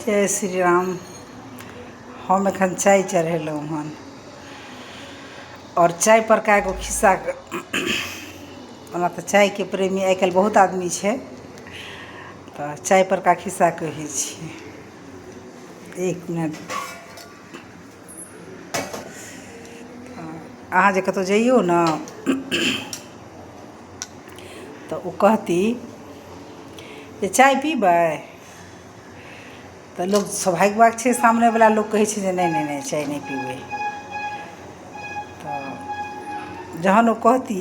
जय श्री राम। हम एखन चाय चढ़ेलहुँ हन और चाय पर का एगो खिस्सा। ओना तऽ चाय के प्रेमी आइ काल्हि बहुत आदमी छै, तऽ चाय पर का खिस्सा कहै छी। एक मिनट। अहाँ जे कतहु जइयौ ने तऽ ओ कहती जे चाय पीबै, तऽ लोग सौभाग्यवान छै, सामनेवला लोग कहै छै जे नहीं चाय नहीं पीबै। तऽ जहन ओ कहती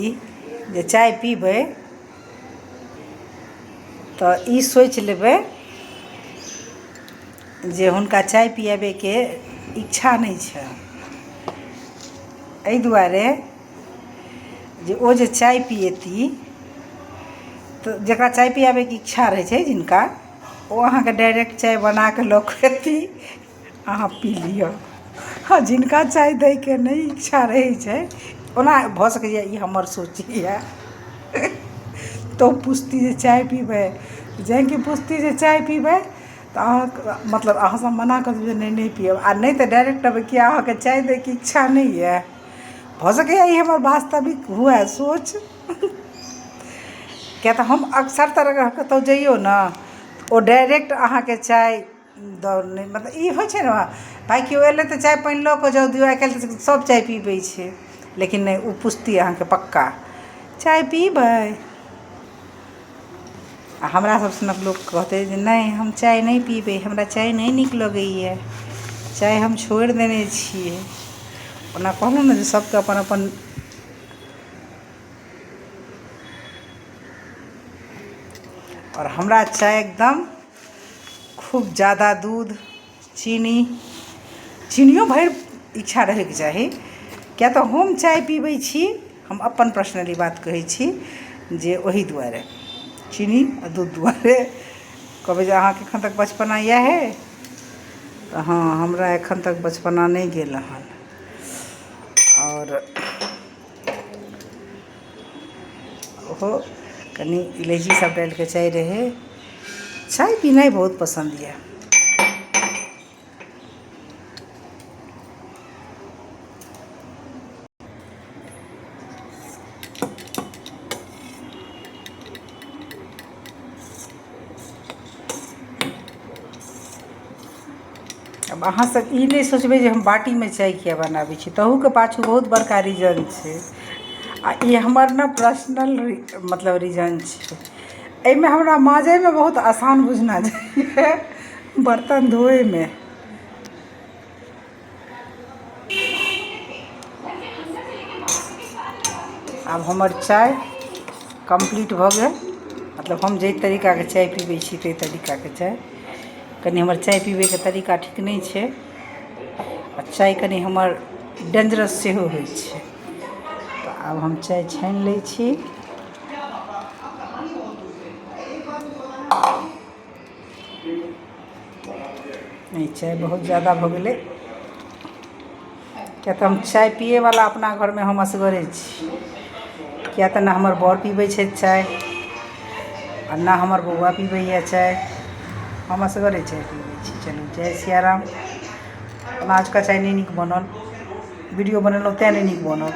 जे चाय पीबै तऽ ई सोचि लेबै जे हुनका चाय पियाबैके इच्छा नहीं छै। एहि दुआरे जे ओ जे चाय पिएती तऽ जकरा चाय पियाबैके इच्छा रहै छै जिनका, ओ अहाँके डायरेक्ट चाय बना के लऽ कऽ अएती, अहाँ पी लिअ। हाँ, जिनका चाय दैके नहीं इच्छा रहै छै, ओना भऽ सकैए ई हमर सोच यए, तो पुछती जे चाय पीबै, जहन कि पुछती जे चाय पीबै तऽ अहाँ मतलब अहाँसँ मना कऽ देबै जे नहीं पियब, आ नहीं तऽ डायरेक्ट कहबै कि अहाँके चाय दैके इच्छा नहीं यए। भऽ सकैए ई हमर वास्तविक हुए सोच। किया तऽ हम अक्सर तरह कतहु जइयौ ने, ओ डायरेक्ट अहाँके चाय दऽ, मतलब ई होइ छै ने भाइ केओ एलै तऽ चाय पानि लऽ कऽ जाउ दियौ। आइ काल्हि तऽ सब चाय पीबै छै, लेकिन नहीं, ओ पुछती अहाँके पक्का चाय पीबै। आ हमरा सब सनक लोक कहतै जे नहीं हम चाय नहीं पीबै, हमरा चाय नहीं नीक लगैए, चाय हम छोड़ि देने छियै। ओना कहलहुँ ने जे सबके अपन अपन और हमरा चाय एकदम खूब ज़्यादा दूध, चीनियो भरि इच्छा रहैके चाही। किया तऽ हम चाय पीबै छी, हम अपन पर्सनली बात कहै छी, जे ओही दुआरे चीनी आ दूध दुआरे। कहबै जे अहाँके एखन तक बचपना इएह है, तऽ हाँ, हमरा एखन तक बचपना नहीं गेल हन। और ओहो कनी इलायची सब डालि कऽ चाय रहै। चाय पीनाइ बहुत पसंद यऽ। अब अहाँ सब ई नहीं सोचबै जे हम बाटीमे चाय किया बनाबै छी, तहूके पाछू बहुत बड़का रीजन छै। आ ई हमर ने पर्सनल मतलब रीजन छै। एहिमे हमरा माँजैमे बहुत आसान बुझना जाइए, बर्तन धोएमे। आब हमर चाय कंप्लीट भऽ गेल, मतलब हम जाहि तरीकाके चाय पीबै छी ताहि तरीकाके चाय। कनी हमर चाय पीबैके तरीका ठीक नहीं छै, आ चाय कनी हमर डेंजरस सेहो होइ छै। तऽ आब हम चाय छानि लै छी। नहीं, चाय बहुत ज़्यादा भऽ गेलै। किया तऽ हम चाय पियैवला अपना घरमे हम असगरे छी। किया तऽ ना हमर बर पीबै छै चाय, आ ना हमर बौआ पीबैए चाय, हम असगरे चाय पीबै छी। चलू, जय सिया राम। ओना आजुका चाय नहीं नीक बनल, वीडियो बनेलहुँ तेँ नहीं नीक बनल।